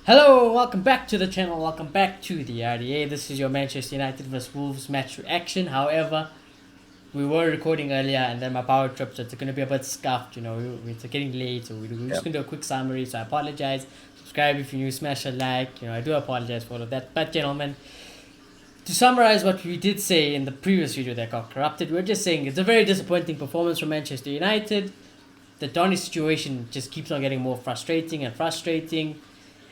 Hello, welcome back to the channel, welcome back to the RDA. This is your Manchester United vs Wolves match reaction. However, we were recording earlier and then my power tripped, so it's going to be a bit scuffed, it's getting late, so we're just going to do a quick summary, so I apologize. Subscribe if you're new, smash a like, I do apologize for all of that. But gentlemen, to summarize what we did say in the previous video that got corrupted, we're just saying it's a very disappointing performance from Manchester United. The Donny situation just keeps on getting more frustrating and frustrating.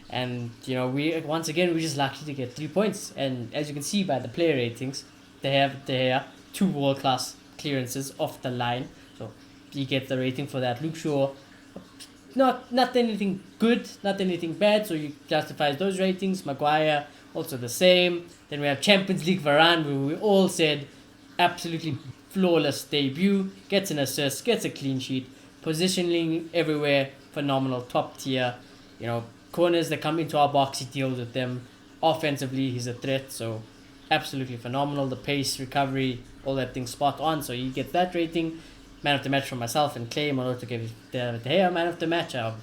And we once again, we're just lucky to get 3 points. And as you can see by the player ratings, they have their 2 world-class clearances off the line. So you get the rating for that. Luke Shaw, not anything good, not anything bad. So you justifies those ratings. Maguire also the same. Then we have Champions League Varane, who we all said absolutely flawless debut. Gets an assist, gets a clean sheet, positioning everywhere phenomenal, top tier. Corners that come into our box, he deals with them. Offensively, he's a threat, so absolutely phenomenal. The pace, recovery, all that thing spot on. So he gets that rating. Man of the match for myself and Clay. Manoto gave David De Gea man of the match. Aaron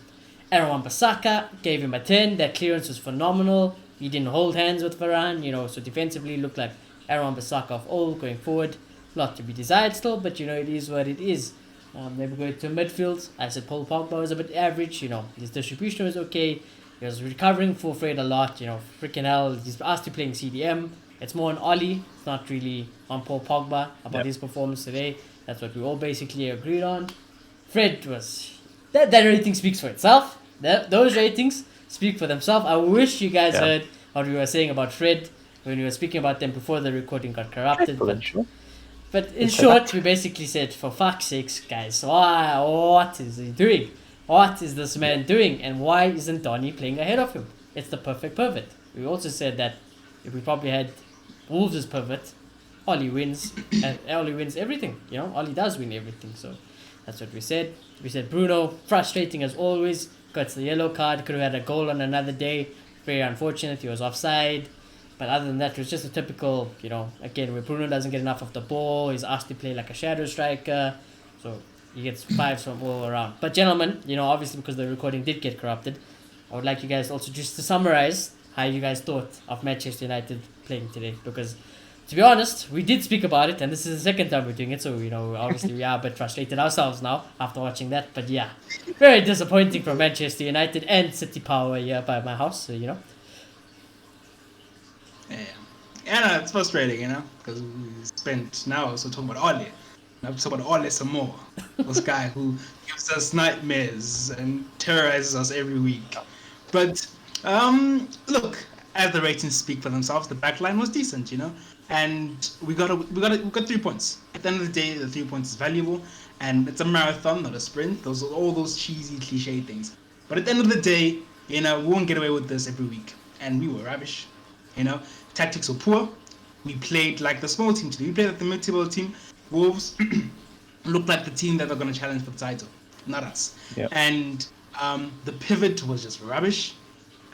Wan-Bissaka gave him a 10. That clearance was phenomenal. He didn't hold hands with Varane, so defensively looked like Aaron Wan-Bissaka of old going forward. A lot to be desired still, but it is what it is. Then we go to midfield. I said Paul Pogba was a bit average. His distribution was okay. He was recovering for Fred a lot. Freaking hell. He's asked to playing CDM. It's more on Ollie. It's not really on Paul Pogba about his performance today. That's what we all basically agreed on. Fred was... That rating speaks for itself. Those ratings speak for themselves. I wish you guys heard what we were saying about Fred when we were speaking about them before the recording got corrupted. But in short, we basically said, for fuck's sakes, guys, what is he doing? What is this man doing? And why isn't Donny playing ahead of him? It's the perfect pivot. We also said that if we probably had Wolves' pivot, Ollie wins. And Ollie wins everything. Ollie does win everything. So that's what we said. We said Bruno, frustrating as always. Got the yellow card. Could have had a goal on another day. Very unfortunate. He was offside. But other than that, it was just a typical, again, where Bruno doesn't get enough of the ball. He's asked to play like a shadow striker. So he gets 5s from all around. But gentlemen, obviously because the recording did get corrupted, I would like you guys also just to summarize how you guys thought of Manchester United playing today. Because, to be honest, we did speak about it, and this is the second time we're doing it. So, obviously we are a bit frustrated ourselves now after watching that. But yeah, very disappointing for Manchester United and City Power here by my house. So, Yeah, no, it's frustrating, because we spent now also talking about Ole. I'm talking about Ole some more. This guy who gives us nightmares and terrorizes us every week. But look, as the ratings speak for themselves, the back line was decent, and we got 3 points. At the end of the day, the 3 points is valuable, and it's a marathon, not a sprint. Those are all those cheesy cliche things. But at the end of the day, we won't get away with this every week, and we were rubbish. Tactics were poor. We played like the small team today. We played like the mid-table team. Wolves looked like the team that are going to challenge for the title, not us. Yep. And the pivot was just rubbish.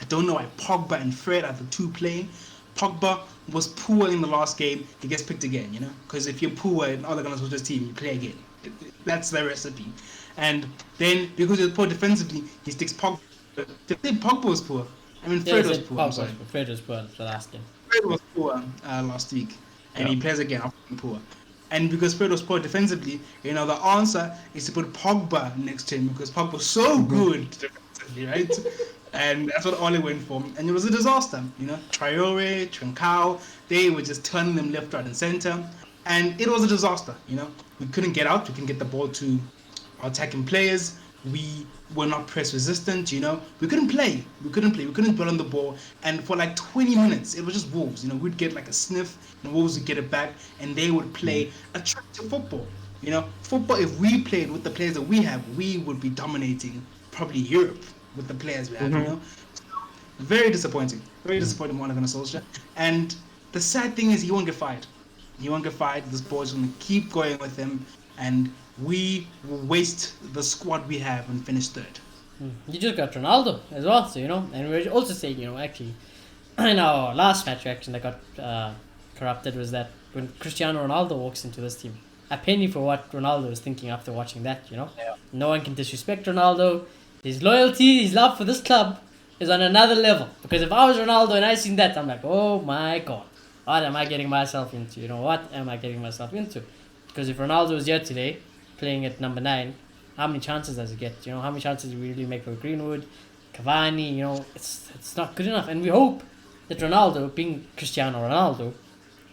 I don't know why Pogba and Fred are the two playing. Pogba was poor in the last game. He gets picked again, because if you're poor in other Gunnar Solskjaer's team, you play again. That's the recipe. And then because he was poor defensively, he sticks Pogba. Pogba was poor. Fred was poor. Fred was poor the last game. Fred was poor last week, and he plays again after being poor. And because Fred was poor defensively, the answer is to put Pogba next to him because Pogba was so good defensively, right? And that's what Ole went for. And it was a disaster. Traore, Trincao, they were just turning them left, right, and center. And it was a disaster. We couldn't get out. We couldn't get the ball to our attacking players. We were not press resistant, We couldn't play. We couldn't dwell on the ball. And for like 20 minutes, it was just Wolves. We'd get like a sniff, and Wolves would get it back, and they would play attractive football. Football, if we played with the players that we have, we would be dominating probably Europe with the players we have, Very disappointing. Very disappointing one against Solskjaer. And the sad thing is he won't get fired. He won't get fired. This boy's going to keep going with him, and we will waste the squad we have and finish third. You just got Ronaldo as well, so and we're also saying, actually, in our last match reaction that got corrupted was that when Cristiano Ronaldo walks into this team, a penny for what Ronaldo was thinking after watching that, No one can disrespect Ronaldo. His loyalty, his love for this club is on another level. Because if I was Ronaldo and I seen that, I'm like, oh my god, what am I getting myself into? You know, what am I getting myself into? Because if Ronaldo was here today, playing at number 9, how many chances does he get? You know, how many chances do we really make for Greenwood, Cavani? You know, it's not good enough. And we hope that Ronaldo, being Cristiano Ronaldo,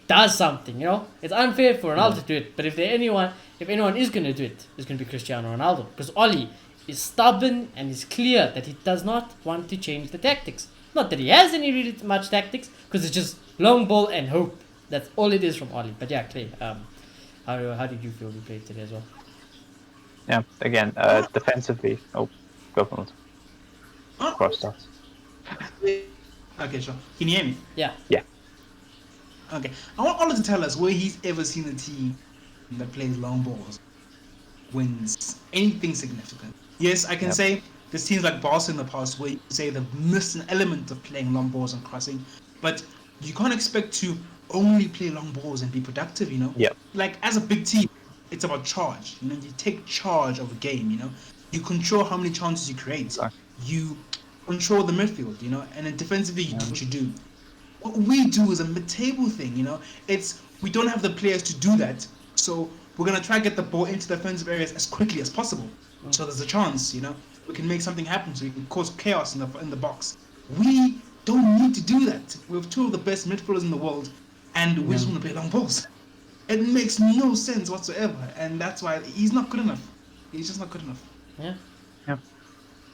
does something. You know, it's unfair for Ronaldo to do it. But if anyone is going to do it, it's going to be Cristiano Ronaldo. Because Oli is stubborn and is clear that he does not want to change the tactics. Not that he has any really much tactics, because it's just long ball and hope. That's all it is from Oli. But yeah, Clay, how did you feel we played today as well? Yeah, again, defensively. Oh, go for it. Cross starts. Okay, sure. Can you hear me? Yeah. Yeah. Okay. I want Ola to tell us where he's ever seen a team that plays long balls wins anything significant. Yes, I can say there's teams like Barca in the past where you say they've missed an element of playing long balls and crossing, but you can't expect to only play long balls and be productive, you know? Yeah. Like, as a big team, it's about charge. You know, you take charge of a game, you know? You control how many chances you create. Exactly. You control the midfield, you know? And then defensively, you do what you do. What we do is a mid-table thing, you know? We don't have the players to do that, so we're going to try to get the ball into the defensive areas as quickly as possible. So there's a chance, you know? We can make something happen, so we can cause chaos in the box. We don't need to do that. We have two of the best midfielders in the world, and we just want to play long balls. It makes no sense whatsoever, and that's why he's not good enough. He's just not good enough. Yeah. Yeah.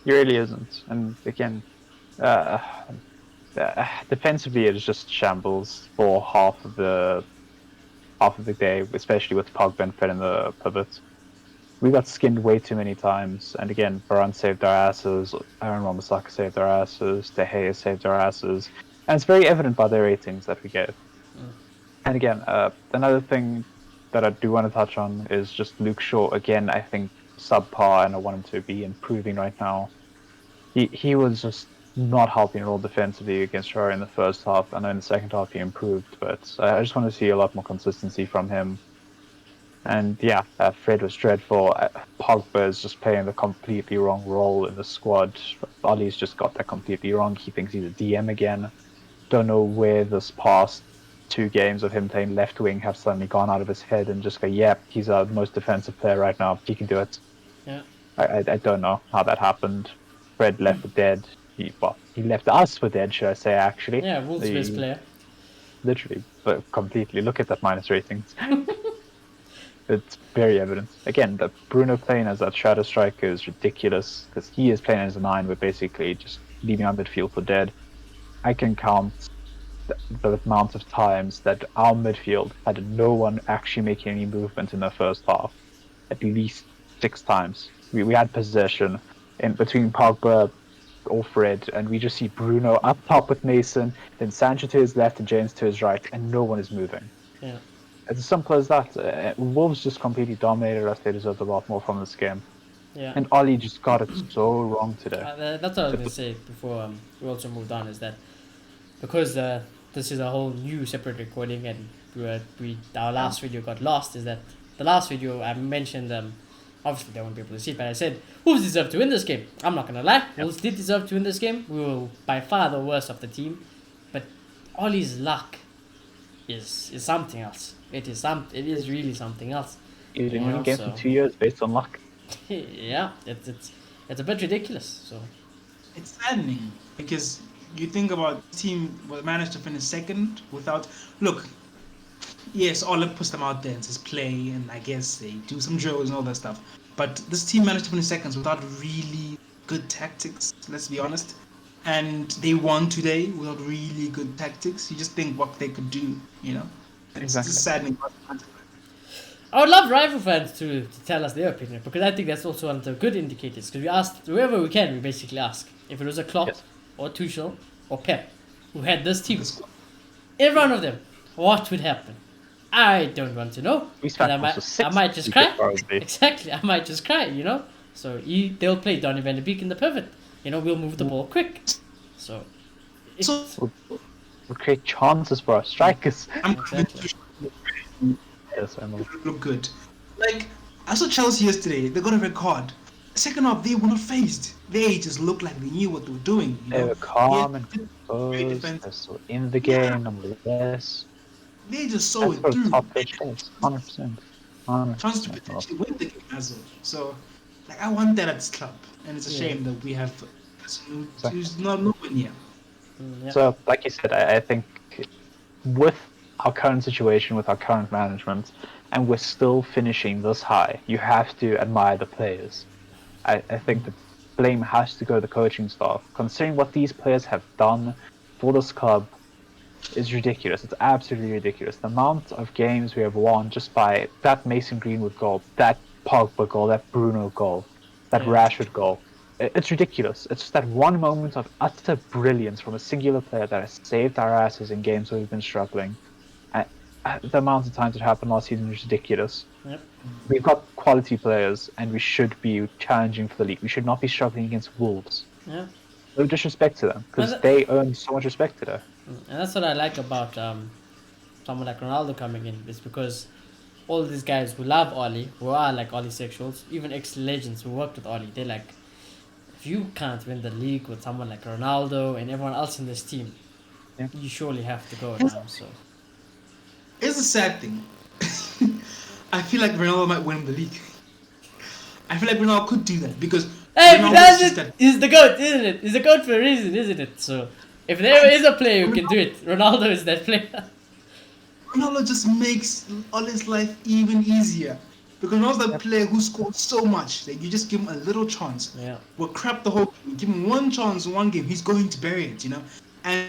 He really isn't. And again, defensively it is just shambles for half of the day, especially with Pogba and Fred in the pivot. We got skinned way too many times, and again, Varane saved our asses, Aaron Wan-Bissaka saved our asses, De Gea saved our asses, and it's very evident by the ratings that we get. And again, another thing that I do want to touch on is just Luke Shaw. Again, I think subpar, and I want him to be improving right now. He was just not helping at all defensively against Shaw in the first half. I know in the second half he improved, but I just want to see a lot more consistency from him. And yeah, Fred was dreadful. Pogba is just playing the completely wrong role in the squad. Ollie's just got that completely wrong. He thinks he's a DM again. Don't know where this past 2 games of him playing left wing have suddenly gone out of his head and just go, yeah, he's our most defensive player right now. He can do it. Yeah. I don't know how that happened. Fred left for dead. He left us for dead, should I say, actually. Yeah, Wolves' best player. Literally, but completely. Look at that minus ratings. It's very evident. Again, the Bruno playing as that shadow striker is ridiculous, because he is playing as a 9, but basically just leaving our midfield for dead. I can count the amount of times that our midfield had no one actually making any movement in the first half. At least 6 times. We had possession in between Pogba or Fred, and we just see Bruno up top with Mason, then Sancho to his left and James to his right, and no one is moving. Yeah. It's as simple as that. Wolves just completely dominated us. They deserved a lot more from this game. Yeah. And Ollie just got it so wrong today. That's what I was going to say before we also moved on, is that because this is a whole new separate recording, and our last video got lost, is that the last video I mentioned, obviously they won't be able to see it, but I said Wolves deserve to win this game. I'm not going to lie, Wolves did deserve to win this game. We were by far the worst of the team, but Ollie's luck is something else. It is really something else. He's been winning games for 2 years based on luck. Yeah, it's a bit ridiculous. So It's saddening because you think about the team will manage to finish second without. Look, yes, Ola puts them out there and says play, and I guess they do some drills and all that stuff. But this team managed to finish seconds without really good tactics. Let's be honest. And they won today without really good tactics. You just think what they could do, you know. Exactly. It's saddening. I would love rival fans to tell us their opinion, because I think that's also one of the good indicators. Because we asked whoever we can, we basically ask if it was a Klopp or Tuchel or Pep who had this team. Every one of them, what would happen? I don't want to know. And I might just cry. Exactly, I might just cry. You know. So they'll play Donny van de Beek in the pivot. You know, we'll move the ball quick. So we'll create chances for our strikers. Exactly. Yes, I know. Look good. Like, I saw Chelsea yesterday. They got a red card. second half, they were not phased. They just looked like they knew what they were doing. You They know, were calm and great composed. defense. They're still in the Yeah, game nonetheless. they just saw That's it what a through. top coach does. 100%. Chance to 100%. potentially win the game as well. So, like, I want that at this club, and it's a Yeah. shame that we have Exactly. who's not nowhere near. Yeah. So, like you said, I think with our current situation, with our current management, and we're still finishing this high, you have to admire the players. I think the blame has to go to the coaching staff. Considering what these players have done for this club is ridiculous. It's absolutely ridiculous. The amount of games we have won just by that Mason Greenwood goal, that Pogba goal, that Bruno goal, that Yeah. Rashford goal. It's ridiculous. It's just that one moment of utter brilliance from a singular player that has saved our asses in games where we've been struggling. And the amount of times it happened last season is ridiculous. Yep. We've got quality players, and we should be challenging for the league. We should not be struggling against Wolves. Yeah. No disrespect to them, because And they earn so much respect today. And that's what I like about someone like Ronaldo coming in, is because all these guys who love Oli, who are like Oli sexuals, even ex legends who worked with Oli, they're like, if you can't win the league with someone like Ronaldo and everyone else in this team, Yeah. you surely have to go now. So It's a sad thing. I feel like Ronaldo might win the league. I feel like Ronaldo could do that because hey, if he Ronaldo does is it, that he's the goat, isn't it? He's the goat for a reason, isn't it? So if there ever is a player who can do it, Ronaldo is that player. Ronaldo just makes Ole's life even easier. Because Ronaldo's that player who scored so much that you just give him a little chance. Yeah. We'll crap the whole game. Give him one chance in one game, he's going to bury it, you know? And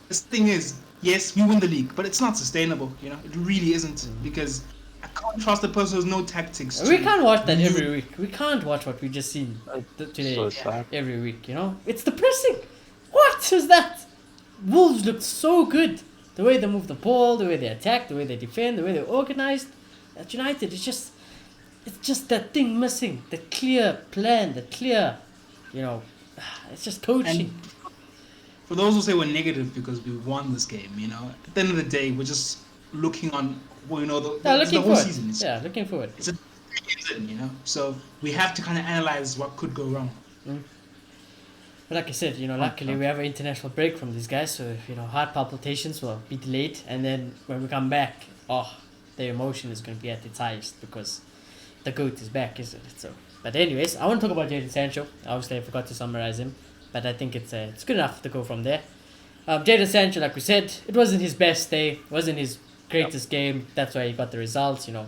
the thing is, yes, we win the league, but it's not sustainable, you know? It really isn't. Because I can't trust a person who has no tactics. We to can't watch that lead. every week. We can't watch what we just seen today So sad. every week, you know? It's depressing. What is that? Wolves looked so good. The way they move the ball, the way they attack, the way they defend, the way they're organized. At United, it's just that thing missing. The clear plan, the clear, you know, it's just coaching. And for those who say we're negative because we won this game, you know, at the end of the day, we're just looking on, well, you know, the Looking whole forward. season. It's, Yeah, looking forward. it's a season, you know? So we have to kind of analyze what could go wrong. But like I said, you know, luckily we have an international break from these guys, so you know, heart palpitations will be delayed, and then when we come back, the emotion is going to be at its highest because the GOAT is back, isn't it? So, but anyways, I want to talk about Jadon Sancho. Obviously, I forgot to summarize him, but I think it's good enough to go from there. Jadon Sancho, like we said, it wasn't his best day, wasn't his greatest game. That's why he got the results. You know,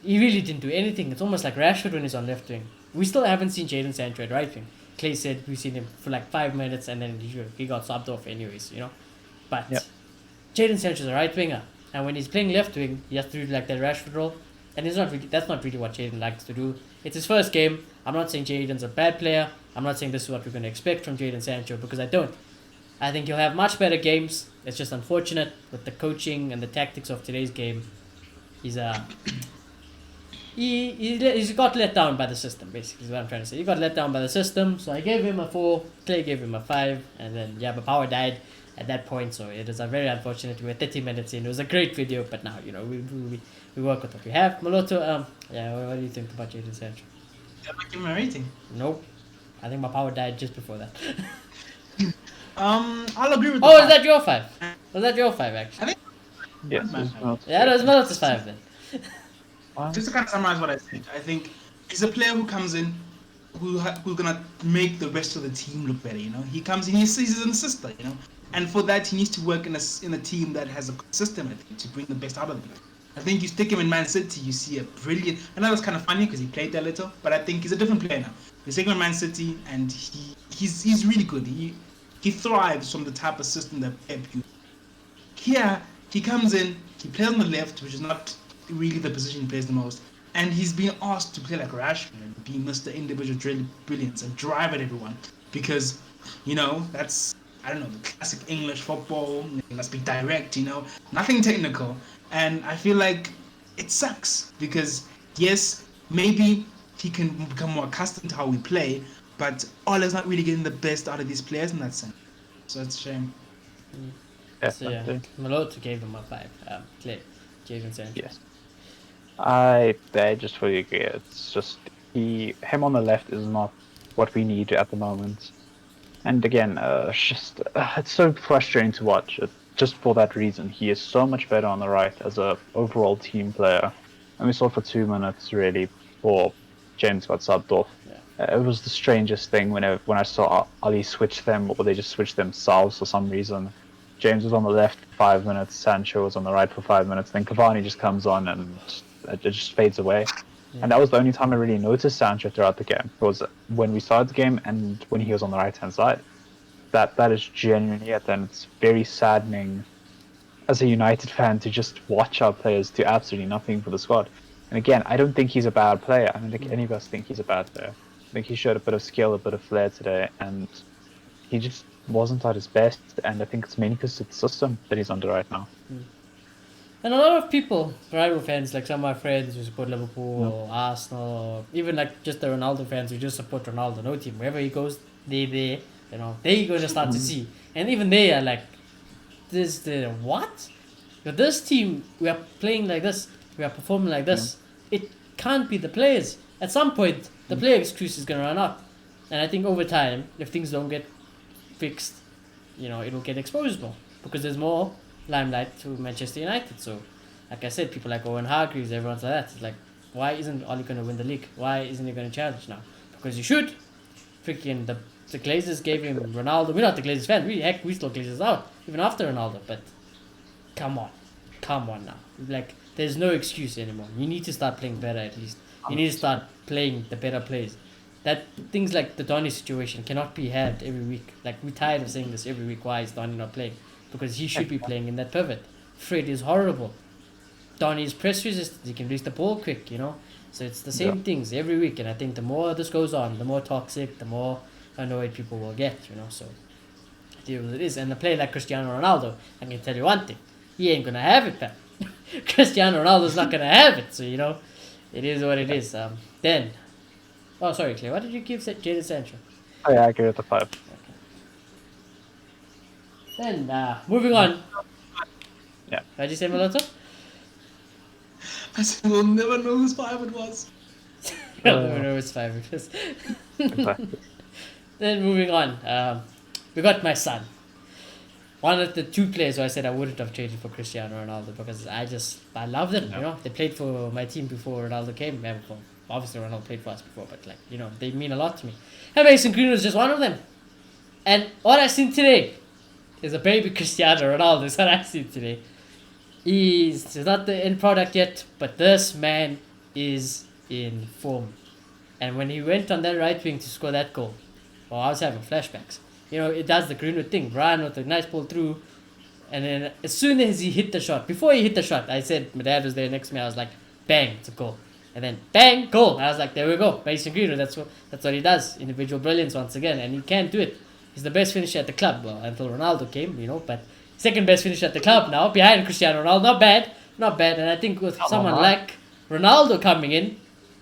he really didn't do anything. It's almost like Rashford when he's on left wing. We still haven't seen Jadon Sancho at right wing. Clay said we've seen him for like 5 minutes and then he got subbed off anyways, you know. But Yep. Jadon Sancho's a right winger, and when he's playing left wing, he has to do like that Rashford role, and that's not really what Jadon likes to do. It's his first game. I'm not saying Jadon's a bad player. I'm not saying this is what we're going to expect from Jadon Sancho because I don't. I think he'll have much better games. It's just unfortunate with the coaching and the tactics of today's game. He's He got let down by the system, basically, is what I'm trying to say. He got let down by the system, so I gave him a 4, Clay gave him a 5, and then, yeah, but Power died at that point, so it is a very unfortunate. We were 30 minutes in. It was a great video, but now, you know, we work with what we have. Moloto, what do you think about Jadon Sancho? Did I give him a rating? Nope. I think my power died just before that. I'll agree with Oh, is that your 5? Was that your 5, actually? I think Yes, Man, it's not- Yeah, that was Moloto's 5 then. just to kind of summarize what I said, I think he's a player who comes in, who's gonna make the rest of the team look better. You know, he comes in, he's an assister. You know, and for that he needs to work in a team that has a system, I think, to bring the best out of him. I think you stick him in Man City, you see a brilliant. I know that's kind of funny because he played there a little, but I think he's a different player now. You stick him in Man City, and he's really good. He thrives from the type of system that Pep uses. Here he comes in, he plays on the left, which is not really the position he plays the most, and he's being asked to play like Rashford and be Mr. Individual Brilliance and drive at everyone because, you know, that's, I don't know, the classic English football. Let's be direct, you know, nothing technical. And I feel like it sucks because, yes, maybe he can become more accustomed to how we play, but Ole's not really getting the best out of these players in that sense. So it's a shame. So yeah, Definitely. Moloto gave him a 5. Clay, Jadon Sancho. Yes. I just fully agree. It's just him on the left is not what we need at the moment. And again, it's so frustrating to watch. Just for that reason, he is so much better on the right as a overall team player. And we saw for 2 minutes really before James got subbed off. Yeah. It was the strangest thing when I saw Ali switch them, or they just switched themselves for some reason. James was on the left for 5 minutes, Sancho was on the right for 5 minutes, then Cavani just comes on and it just fades away. Yeah. And that was the only time I really noticed Sancho throughout the game, was when we started the game and when he was on the right-hand side. That is genuinely it, and it's very saddening as a United fan to just watch our players do absolutely nothing for the squad. And again, I don't think he's a bad player. I don't think any of us think he's a bad player. I think he showed a bit of skill, a bit of flair today, and he just wasn't at his best. And I think it's mainly because of the system that he's under right now. And a lot of people, rival fans, like some of my friends who support Liverpool or Arsenal, or even like just the Ronaldo fans who just support Ronaldo, no team. Wherever he goes, they're going to start to see. And even they are like, what? With this team, we are playing like this, we are performing like this. It can't be the players. At some point, the player excuse is going to run out. And I think over time, if things don't get fixed, it'll get exposed more. Because there's more limelight to Manchester United. So, like I said, people like Owen Hargreaves, everyone's like that. It's like, why isn't Oli going to win the league? Why isn't he going to challenge now? Because he should. Freaking the Glazers gave him Ronaldo. We're not the Glazers fans. We still Glazers out even after Ronaldo. But come on now. Like, there's no excuse anymore. You need to start playing better at least. You need to start playing the better players. That things like the Donny situation cannot be had every week. Like, we're tired of saying this every week. Why is Donny not playing? Because he should be playing in that pivot. Fred is horrible. Donny is press resistant. He can reach the ball quick. So it's the same things every week. And I think the more this goes on, the more toxic, the more annoyed people will get. So it is what it is. And a player like Cristiano Ronaldo, I can tell you one thing: he ain't gonna have it, man. Cristiano Ronaldo's not gonna have it. So it is what it is. Then, oh sorry, Clay, what did you give Jadon Sancho? Oh yeah, I agree with the 5. Then, moving on. Yeah. What did you say, Melito? I said we'll never know whose 5 it was. No, it's 5. Exactly. Then moving on. We got my son. One of the 2 players who I said I wouldn't have traded for Cristiano Ronaldo because I love them. They played for my team before Ronaldo came. Obviously, Ronaldo played for us before, but they mean a lot to me. And Mason Greenwood is just one of them. And what I've seen today is a baby Cristiano Ronaldo. Is what I've seen today. He's not the end product yet, but this man is in form. And when he went on that right wing to score that goal, I was having flashbacks. It does the Greenwood thing, run with a nice ball through, and then as soon as he hit the shot, before he hit the shot, I said, my dad was there next to me, I was like, bang, it's a goal. And then bang, goal. I was like, there we go, Mason Greenwood, that's what he does, individual brilliance once again, and he can do it. He's the best finisher at the club, until Ronaldo came, but second best finisher at the club now, behind Cristiano Ronaldo. Not bad. And I think with someone like Ronaldo coming in,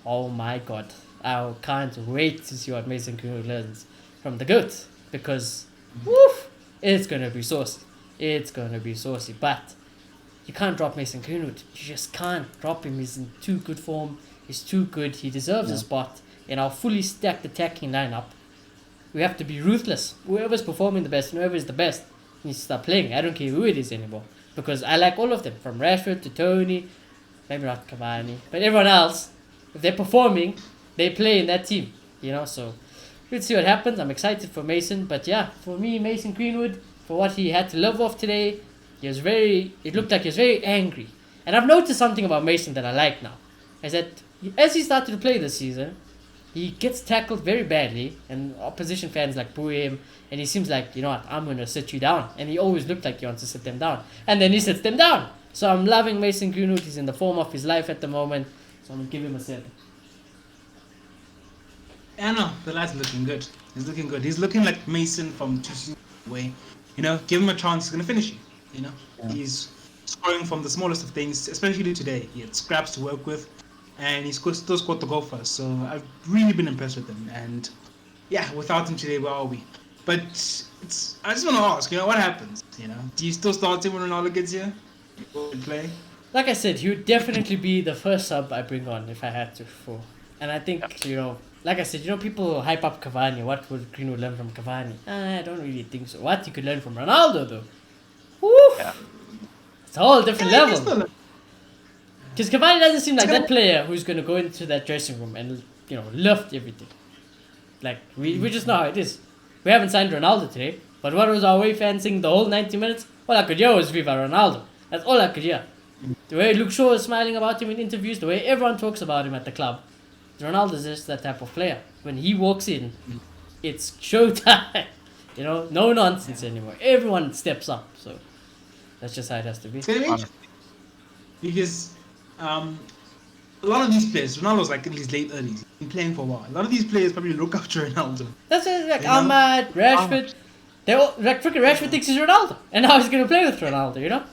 oh my god, I can't wait to see what Mason Greenwood learns from the GOAT. Because, woof, it's going to be saucy. But you can't drop Mason Greenwood. You just can't drop him. He's in too good form. He's too good. He deserves a spot in our fully stacked attacking lineup. We have to be ruthless. Whoever's performing the best, whoever is the best, needs to start playing. I don't care who it is anymore. Because I like all of them. From Rashford to Tony, maybe not Cavani, but everyone else, if they're performing, they play in that team. So we'll see what happens. I'm excited for Mason. But yeah, for me, Mason Greenwood, for what he had to live off today, it looked like he was very angry. And I've noticed something about Mason that I like now. Is that as he started to play this season, he gets tackled very badly, and opposition fans boo him, and he seems like, what, I'm going to sit you down. And he always looked like he wants to sit them down. And then he sits them down. So I'm loving Mason Greenwood. He's in the form of his life at the moment. So I'm going to give him a 7. Yeah, no, the lad's looking good. He's looking good. He's looking like Mason from 2 seasons away. Give him a chance, he's going to finish you. Yeah. He's scoring from the smallest of things, especially today. He had scraps to work with. And he's still scored the goal for us. So I've really been impressed with him. And yeah, without him today, where are we? But I just want to ask, what happens? Do you still start him when Ronaldo gets here? Will he play? Like I said, he would definitely be the first sub I bring on if I had to. And I think, you know, like I said, you know, people hype up Cavani. What would Greenwood learn from Cavani? I don't really think so. What you could learn from Ronaldo, though? Woo! Yeah. It's a whole different Yeah, I guess level. not. Because Cavani doesn't seem like that player who's going to go into that dressing room and, you know, lift everything. Like, we just know how it is. We haven't signed Ronaldo today, but what was our away fans saying the whole 90 minutes? All I could hear was Viva Ronaldo. That's all I could hear. The way Luke Shaw is smiling about him in interviews, the way everyone talks about him at the club, Ronaldo is just that type of player. When he walks in, it's showtime. You know, no nonsense anymore. Everyone steps up. So that's just how it has to be. It's gonna be interesting because a lot of these players, Ronaldo's like in his late 30s. He's been playing for a while. A lot of these players probably look up to Ronaldo. That's it. Like You know? Ahmad, Rashford. They all like freaking Rashford thinks he's Ronaldo, and now he's gonna play with Ronaldo. You know.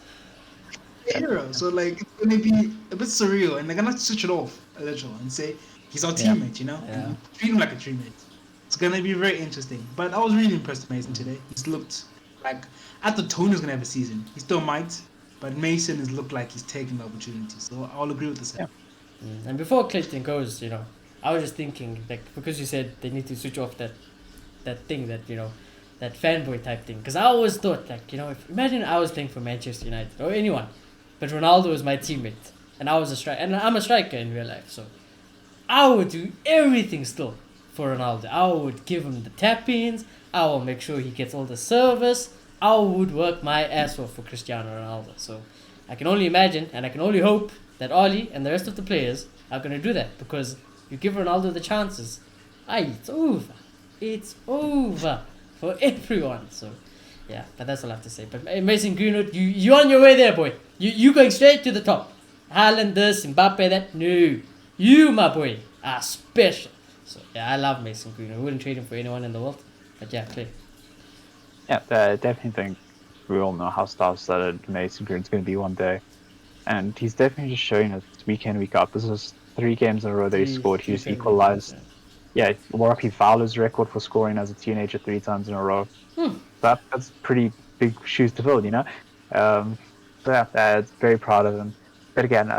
Hero. So like it's gonna be a bit surreal, and they're gonna switch it off a little and say he's our teammate, you know, Yeah. and treat him like a teammate. It's gonna be very interesting. But I was really impressed with Mason today. He's looked like I thought Tony's gonna have a season. He still might, but Mason has looked like he's taking the opportunity. So I'll agree with this. Yeah. And before Clayton goes, you know, I was just thinking like because you said they need to switch off that thing that you know that fanboy type thing. Because I always thought like you know imagine I was playing for Manchester United or anyone, but Ronaldo was my teammate and I was a striker and I'm a striker in real life, so I would do everything still for Ronaldo. I would give him the tap-ins. I will make sure he gets all the service. I would work my ass off for Cristiano Ronaldo. So I can only imagine and I can only hope that Oli and the rest of the players are going to do that because you give Ronaldo the chances. It's over. It's over for everyone. So yeah, but that's all I have to say. But Mason Greenwood, you on your way there, boy. You going straight to the top. Haaland this, Mbappe that. No. You, my boy, are special. So yeah, I love Mason Greenwood. I wouldn't trade him for anyone in the world. But yeah, clear. Yeah, I definitely think we all know how star-studded Mason Greenwood's going to be one day. And he's definitely just showing it week in, week out. This is 3 games in a row that he scored. He's equalized. Yeah, Rocky Fowler's record for scoring as a teenager 3 times in a row. That's pretty big shoes to fill, you know? But yeah, it's very proud of him. But again,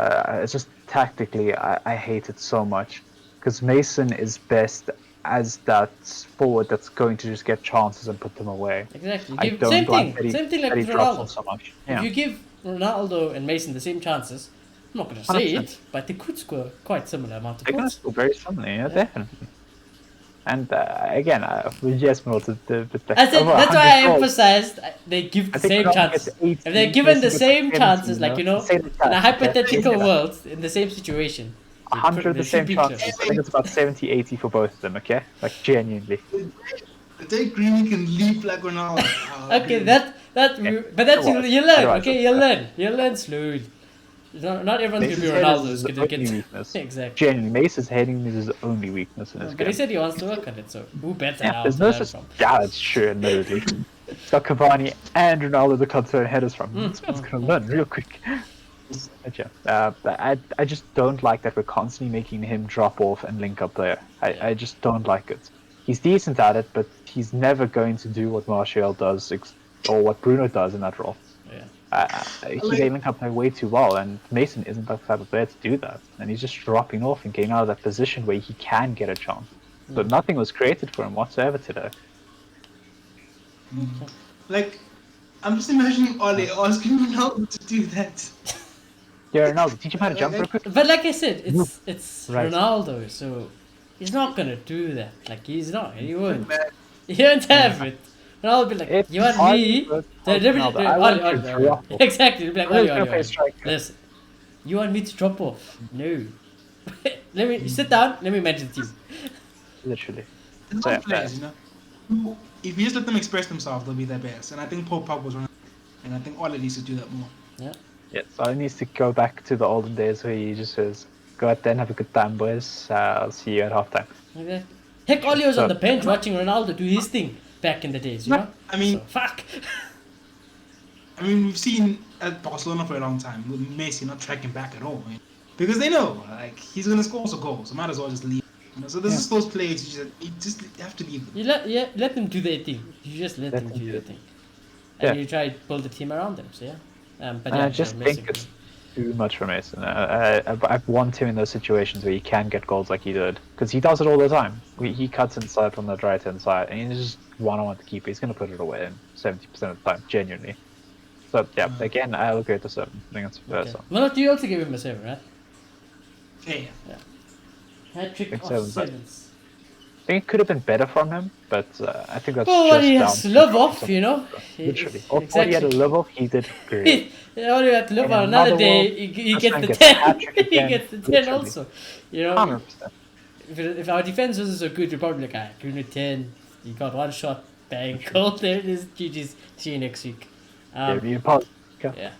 it's just tactically, I hate it so much. Because Mason is best as that forward that's going to just get chances and put them away. Exactly. I don't Same like thing. Same thing like that he with drops Ronaldo. them so much. If Yeah. you give Ronaldo and Mason the same chances, I'm not going to say 100%. it, but they could score quite similar amount of They're going to goals. score very similarly, yeah, definitely. And again, with Jesper, That's why I emphasized they give the same chances. If they're given the same chances, like you know, in a hypothetical world, in the same situation, 100 the same should be chances. close. I think it's about 70-80 for both of them, okay? Like, genuinely. The day Greenwood can leap like Ronaldo. Okay, but that's Otherwise- you learn. otherwise Okay, you learn slowly. Not everyone's gonna be Mason's head Ronaldo. is Is his gonna get only weakness. exactly. Genuinely, Mason's heading is his only weakness in his But game. he said he wants to work on it, so who better Yeah, now there's to no learn such. from? Yeah, that's true, admittedly. It's got Cavani and Ronaldo to come throw headers from. This man's gonna learn real quick. But yeah, but I just don't like that we're constantly making him drop off and link up there. I just don't like it. He's decent at it, but he's never going to do what Martial does or what Bruno does in that role. Yeah. They link up there way too well, and Mason isn't that type of player to do that. And he's just dropping off and getting out of that position where he can get a chance. So nothing was created for him whatsoever today. Like, I'm just imagining Ole asking Ronaldo to do that. Yeah, Ronaldo, teach him how to jump real quick. But like I said, it's Right. Ronaldo, so he's not gonna do that. Like he won't. Man, He won't have it. Ronaldo will be like, If you want I me? was Ronaldo, Ronaldo, I want you to drop off. Exactly. He'll be like, Who's Oli, gonna play Oli. striker? Listen, you want me to drop off? No. Let me sit down. Let me manage the team. Literally. there's So, some yeah, players, you know, who, if you just let them express themselves, they'll be their best. And I think Paul Pogba was one of them. And I think Ole needs to do that more. Yeah. Yeah, so I needs to go back to the olden days where he just says, go out there and have a good time, boys. I'll see you at halftime. Okay. Heck, Oli was on So- the bench watching Ronaldo do his thing back in the days, you know? I mean, So, fuck. I mean, we've seen at Barcelona for a long time with Messi not tracking back at all, man. Because they know, like, he's gonna score some goals, so might as well just leave. You know? So there's just those players you just have to leave them. You let them do their thing. You just let them do their thing. And Yeah. you try to build a team around them, so yeah. But And yeah, I just Messi- think too much for Mason. I want him in those situations where he can get goals like he did, because he does it all the time. He cuts inside from the right hand side, and he's just one-on-one the keeper. He's going to put it away in 70% of the time, genuinely. So yeah, again, I'll agree with the 7. I think it's fair. Okay. So. Well, you also gave him a 7, right? Yeah. Hat trick Think of seven, but- 7s. I think it could have been better from him, but I think that's Well, just what he down has to to live off, you know? Literally. Exactly. All he had to live off, he did great. All you have to live In on another another day, world, he this gets man the gets 10. a hat-trick He again, gets the 10 literally. also. You know? 100%. If our defense wasn't so good, you'd probably like, give him a 10. He got one shot, bang, goal. There it is. GG's. See you next week. Yeah, you pause. Okay. Yeah.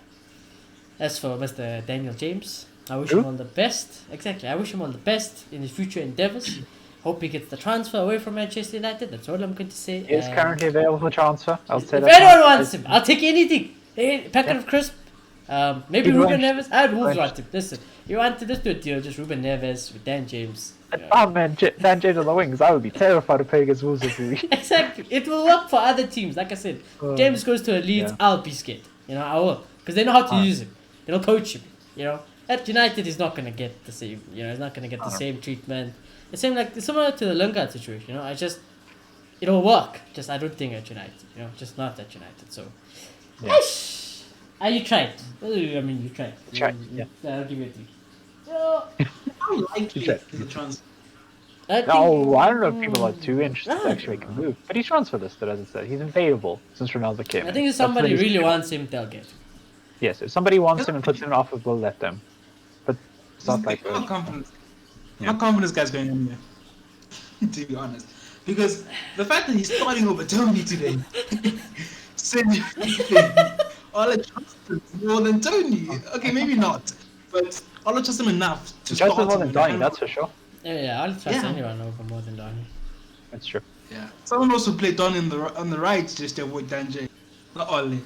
As for Mr. Daniel James, I wish Who? him all the best. Exactly. I wish him all the best in his future endeavours. Hope he gets the transfer away from Manchester United. That's all I'm going to say. He is currently available for transfer. I'll say If that. anyone now. wants him, I'll take anything. A packet of crisp. Maybe He'd Ruben want- Neves. I'd Wolves want him. Listen, you want to just do a deal, just Ruben Neves with Dan James. Yeah. Oh man, Dan James on the wings. I would be terrified to play against Wolves every week. Exactly. It will work for other teams. Like I said, James goes to a Leeds, yeah. I'll be scared. You know, I will. Because they know how to Ah. use him. They'll coach him. You know, at United, he's not going to get the same. You know, he's not going to get the same treatment. The same, like, similar to the Lingard situation. You know, it'll work. Just, I don't think at United. You know, just not at United. So, Yeah. you tried. I mean, you tried. Tried, yeah. I'll give you a 3. Yeah. How likely Okay. is the transfer? I think, No, I don't know if people are too interested to actually make a move. But he's transfer listed, as I said. He's available since Ronaldo came. I in. think if That's somebody the really issue. wants him, they'll get him. Yes, if somebody wants him and puts him in offer, we'll let them. But it's not like How confident? Yeah. How confident this guy's going in here? To be honest, because the fact that he's starting over Tony today said Ola trusts him more than Tony. Okay, maybe not, but Ola trusts him enough to just start more him than in Donny, a that's for sure. Yeah, I'll trust Yeah. anyone over more than Donny. That's true. Yeah. Someone also played Don on the right just to avoid Dan James, not Ollie.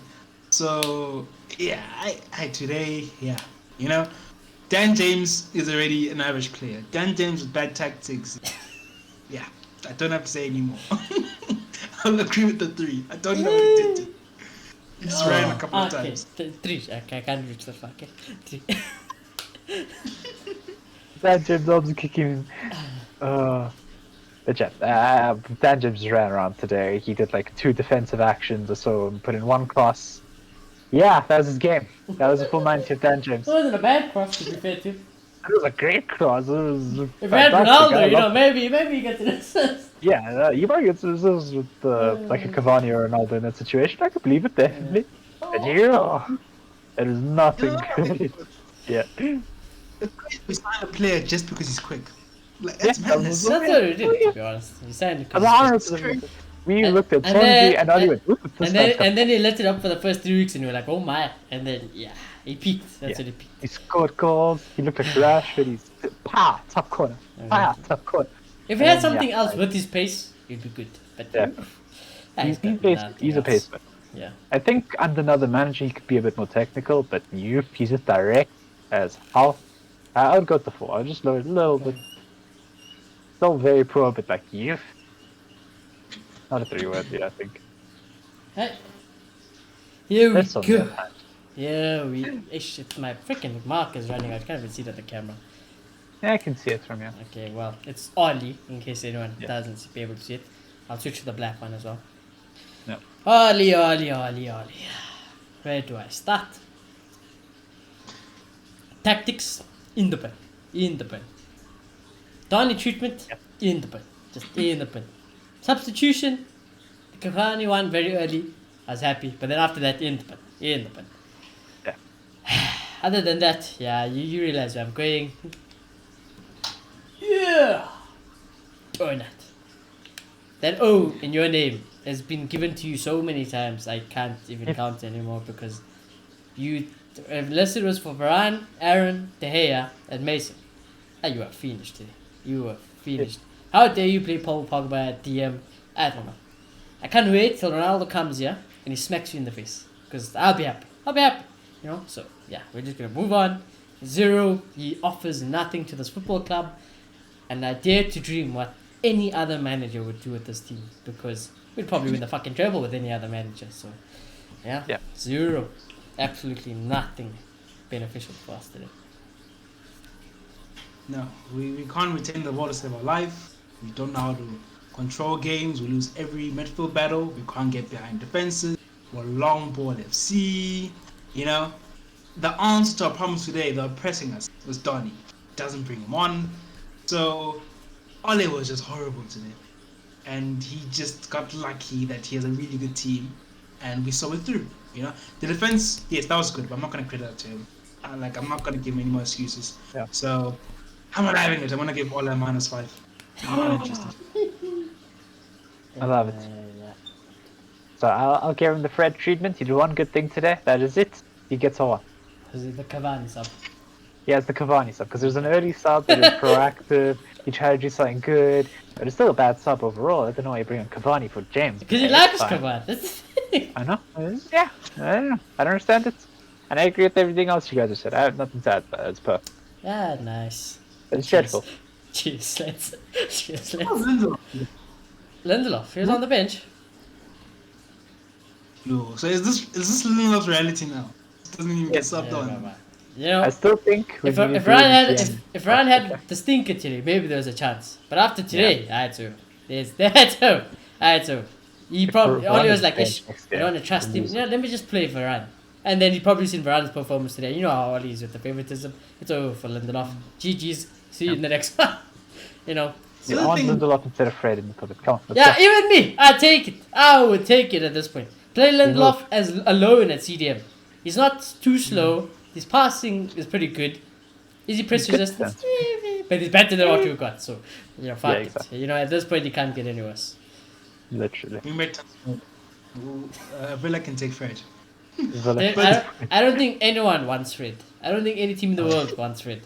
So yeah, I today, yeah, you know, Dan James is already an average player. Dan James with bad tactics. Yeah, I don't have to say anymore. I'll agree with the 3. I don't know what he did. He just ran a couple of Okay, times. 3. Okay, I can't reach the fuck. Okay. 3. Dan James also kicking. But yeah, Dan James ran around today. He did like 2 defensive actions or so and put in 1 cross. Yeah, that was his game. That was a full 90 of Dan James. It wasn't a bad cross, to be fair to. It was a great cross. It was If we had fantastic. Ronaldo, I you know, loved maybe he gets an assist. it. Yeah, you might get this with like a Cavani or Ronaldo in that situation. I could believe it definitely. But yeah, it is nothing good. Yeah. It's crazy we sign a player just because he's quick. Like, that's Yeah, madness. That's what he did, to be honest. He signed it 'cause As he's long good. as we And- looked at and Sonji then- and Ali went, "Ooh, this And guy's then he let it up for the first 3 weeks and we were like, oh my. And then, yeah, he peaked. That's Yeah. when he peaked. He scored goals. He looked like Rashford. He's top corner. Top corner. If he had Yeah, something else right. with his pace, he'd be good. But Yeah. he's got He's nothing a else. paceman. Yeah. I think under another manager he could be a bit more technical, but youth, he's just direct as hell. I would go to 4. I'll just lower it a little bit. Still very pro, but like youth. Not a 3 worthy, I think. Hey. Here we That's on the go. other hand. Yeah, it's my freaking mark is running. I can't even see it on the camera. Yeah, I can see it from here. Okay, well, it's Ollie, in case anyone Yeah. doesn't be able to see it. I'll switch to the black one as well. Yep. Ollie. Where do I start? Tactics, in the pen. Donny treatment, Yep. in the pen. Just in the pen. Substitution, the Cavani one very early. I was happy, but then after that, in the pen. Yeah. Other than that, yeah, you realize where I'm going. Yeah. Or not. That O in your name has been given to you so many times, I can't even count anymore because you, unless it was for Varane, Aaron, De Gea, and Mason, you are finished today. You are finished. How dare you play Paul Pogba at DM? I don't know. I can't wait till Ronaldo comes here and he smacks you in the face because I'll be happy. You know, so yeah, we're just gonna move on. 0, he offers nothing to this football club, and I dare to dream what any other manager would do with this team because we'd probably win the fucking treble with any other manager. So yeah, Yeah. 0, absolutely nothing. beneficial for us today. No, we can't retain the ball to save our life. We don't know how to control games. We lose every midfield battle. We can't get behind defenses. We're long ball FC. You know, the answer to our problems today, they're pressing us, was Donny. Doesn't bring him on. So, Ole was just horrible today. And he just got lucky that he has a really good team. And we saw it through. You know, the defense, yes, that was good, but I'm not going to credit that to him. I'm not going to give him any more excuses. Yeah. So, I'm not having it. I'm going to give Ole a -5. I'm not interested. I love it. So I'll give him the Fred treatment. He did one good thing today. That is it. He gets a 1. Is it the Cavani sub? He has the Cavani sub because there's an early sub that is proactive. He tried to do something good, but it's still a bad sub overall. I don't know why you bring on Cavani for James. Because he It's likes fine. Cavani. That's the thing. I know. Yeah. I don't know. I don't understand it. And I agree with everything else you guys have said. I have nothing to add, but it's perfect. Ah, nice. But it's dreadful. Cheers, let's. Cheers, let's. Oh, Lindelof. Lindelof, he was on the bench. No. So is this Lindelof's reality now? It doesn't even get subbed Yeah, on. bye-bye. You know, I still think we if need if to Ryan had retain- if Ryan had the stinker today, maybe there was a chance. But after today, I had to. I had to. He probably Varane Oli was is like, bench "Ish, next I game, don't want to trust him. lose You know, let me just play Varane." And then he probably seen Varane's performance today. You know how Oli is with the favoritism. It's over for Lindelof. GG's. See you in the next one. You know. You So the want thing- Lindelof instead of Fred in the cupboard. Come on, let's Yeah, go. even me. I take it. I would take it at this point. Play Lindelof as alone at CDM. He's not too slow. His passing is pretty good. Is he press Good resistant? defense. But he's better than what we've got. So, you know, fuck Yeah, it. exactly. You know, at this point, you can't get any worse. Literally. We made Villa can take Fred. Villa- I don't think anyone wants Fred. I don't think any team in the world wants Fred.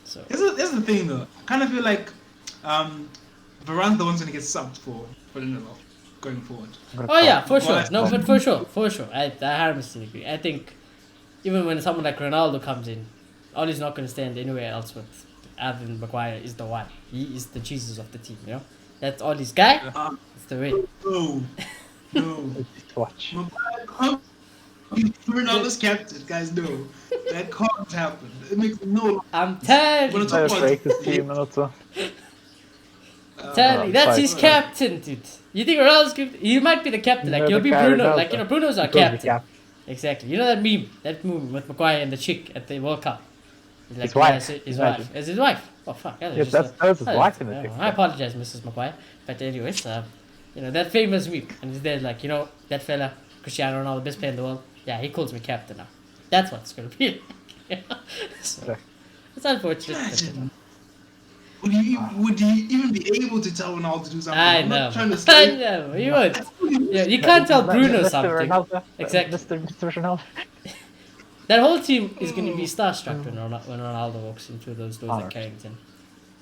So, Here's the thing though. I kind of feel like Varane's the one's gonna get subbed for Lindelof going forward. I'm gonna oh yeah, call- for sure. No, but for sure. I 100% agree. I think even when someone like Ronaldo comes in, Ollie's not going to stand anywhere else with other than Maguire is the one. He is the Jesus of the team, you know? That's Ollie's guy. It's the way. No, no. Just watch. Ronaldo's captain, guys. No, that can't happen. It makes no. I'm telling Wanna you. talk Let's about- break this team also. Telling you. That's his Fine. captain, dude. You think Ronaldo's good? He might be the captain. Like, No, he'll the be guy Bruno. Ronaldo. Like, you know, Bruno's our He's gonna be captain. captain. Exactly. You know that meme? That meme with Maguire and the chick at the World Cup? He's His yeah, wife. His Imagine. wife. Is his wife? Oh, fuck. Yeah, Yes, that was his wife in the picture. I apologize, Mrs. Maguire. But anyways, you know, that famous meme. And he's there like, you know, that fella, Cristiano Ronaldo, best player in the world. Yeah, he calls me captain now. That's what it's going to be. So, Okay. it's unfortunate. but, Imagine. Would you even be able to tell Ronaldo to do something? I I'm know. not trying to I say. know. You would. Yeah, you can't tell Bruno Mr. something. Ronaldo. Exactly. Mr. Ronaldo. That whole team is going to be starstruck when Ronaldo walks into those doors at Alright. Carrington.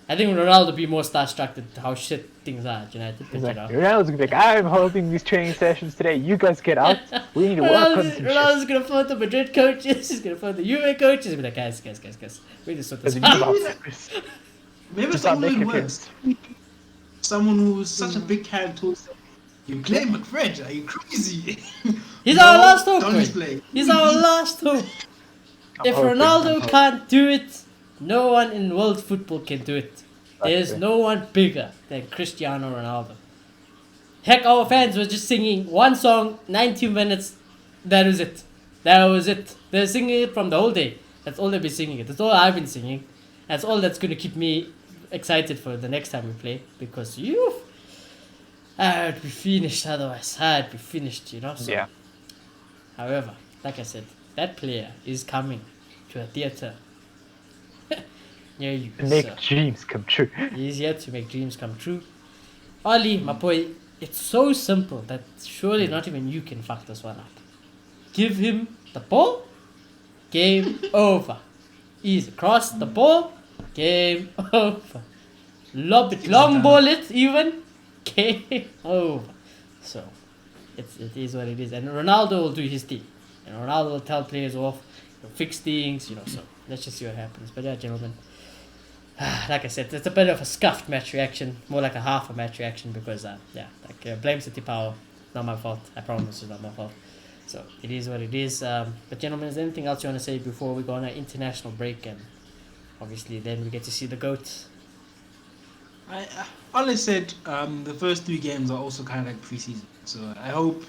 I think Ronaldo would be more starstruck at how shit things are at United. But, you know. Exactly. Ronaldo's gonna be like, I'm holding these training sessions today. You guys get out. We need to work on some shit. Ronaldo's going to phone the Madrid coaches. He's going to phone the Juve coaches. He'll be like, guys. We just sort this Because out. you know Maybe Just start someone who making works. Someone who's such a big character. Who said, you play McFred? Are you crazy? He's our last hope, Don't mate. play. He's our last hope. If hoping, Ronaldo I'm can't do it, no one in world football can do it. There's true. no one bigger than Cristiano Ronaldo. Heck, our fans were just singing one song, 90 minutes. That was it. They're singing it from the whole day. That's all they've been singing it. That's all I've been singing. That's all that's going to keep me excited for the next time we play. Because I'd be finished otherwise. I'd be finished, you know. So, Yeah. However, like I said, that player is coming to a theatre near you. To make So dreams come true. he's here to make dreams come true. Oli, my boy, it's so simple that surely not even you can fuck this one up. Give him the ball, game over. Easy. Cross the ball, game over. Lob it, long ball it even, game over. So, it is what it is. And Ronaldo will do his thing. And Ronaldo will tell players off, fix things, you know, so let's just see what happens. But yeah, gentlemen, like I said, it's a bit of a scuffed match reaction, more like a half a match reaction because, blame City Power, not my fault. I promise it's not my fault. So it is what it is. But gentlemen, is there anything else you want to say before we go on an international break? And obviously, then we get to see the goats. All I said, the first 3 games are also kind of like preseason. So I hope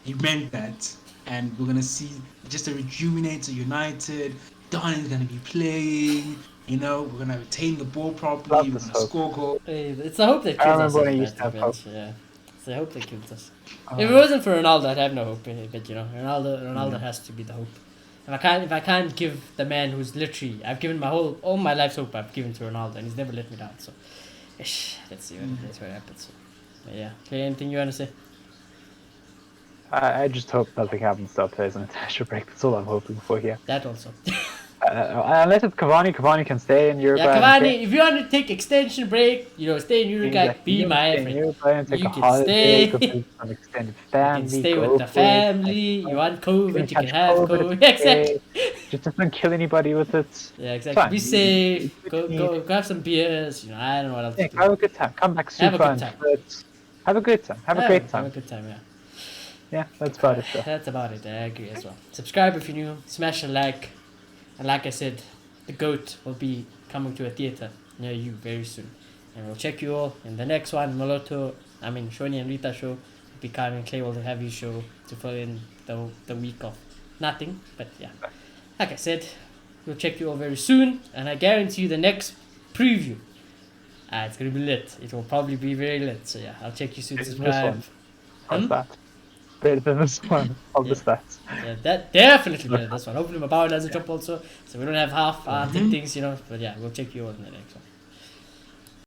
he meant that, and we're gonna see just a rejuvenated United. Donny's gonna be playing. You know, we're gonna retain the ball properly. Love We're this gonna hope. score goals. It's the hope that I kills us. remember when as he a used to have United hope. fans, yeah, it's the hope that kills us. Uh, If it wasn't for Ronaldo, I'd have no hope. But you know, Ronaldo has to be the hope. If I can't give the man who's literally, I've given all my life's hope I've given to Ronaldo, and he's never let me down. So, let's see what happens. So, but yeah, okay, anything you want to say? I just hope nothing happens to Alves on international break. That's all I'm hoping for here. That also. Unless it's Cavani can stay in Uruguay. Yeah, Cavani, if you want to take extension break, you know, stay in Uruguay, be my friend. Take You a can holiday, stay. go visit some extended You family. can stay go with the for it. family. You want COVID, you can catch have COVID, COVID. it's Exactly. okay. Just don't kill anybody with it. Yeah, exactly. Fine. Be safe. Go have some beers. You know, I don't know what else Yeah, to have do. a good time. Come back Have a super good time. unfit. Have a good time. Have a great Have time. a good time, yeah. Yeah, that's about it. Though. That's about it. I agree as well. Subscribe if you're new. Smash a like. And like I said, the GOAT will be coming to a theater near you very soon. And we'll check you all in the next one. Shoni and Rita show will be coming. Clay will have his show to fill in the week of nothing. But yeah, like I said, we'll check you all very soon. And I guarantee you the next preview, it's going to be lit. It will probably be very lit. So yeah, I'll check you soon. This Subscribe. one. How's that? Better than this one. Of the stats. Yeah, that definitely better this one. Hopefully my power doesn't drop also, so we don't have half things, you know. But yeah, we'll check you all in the next one.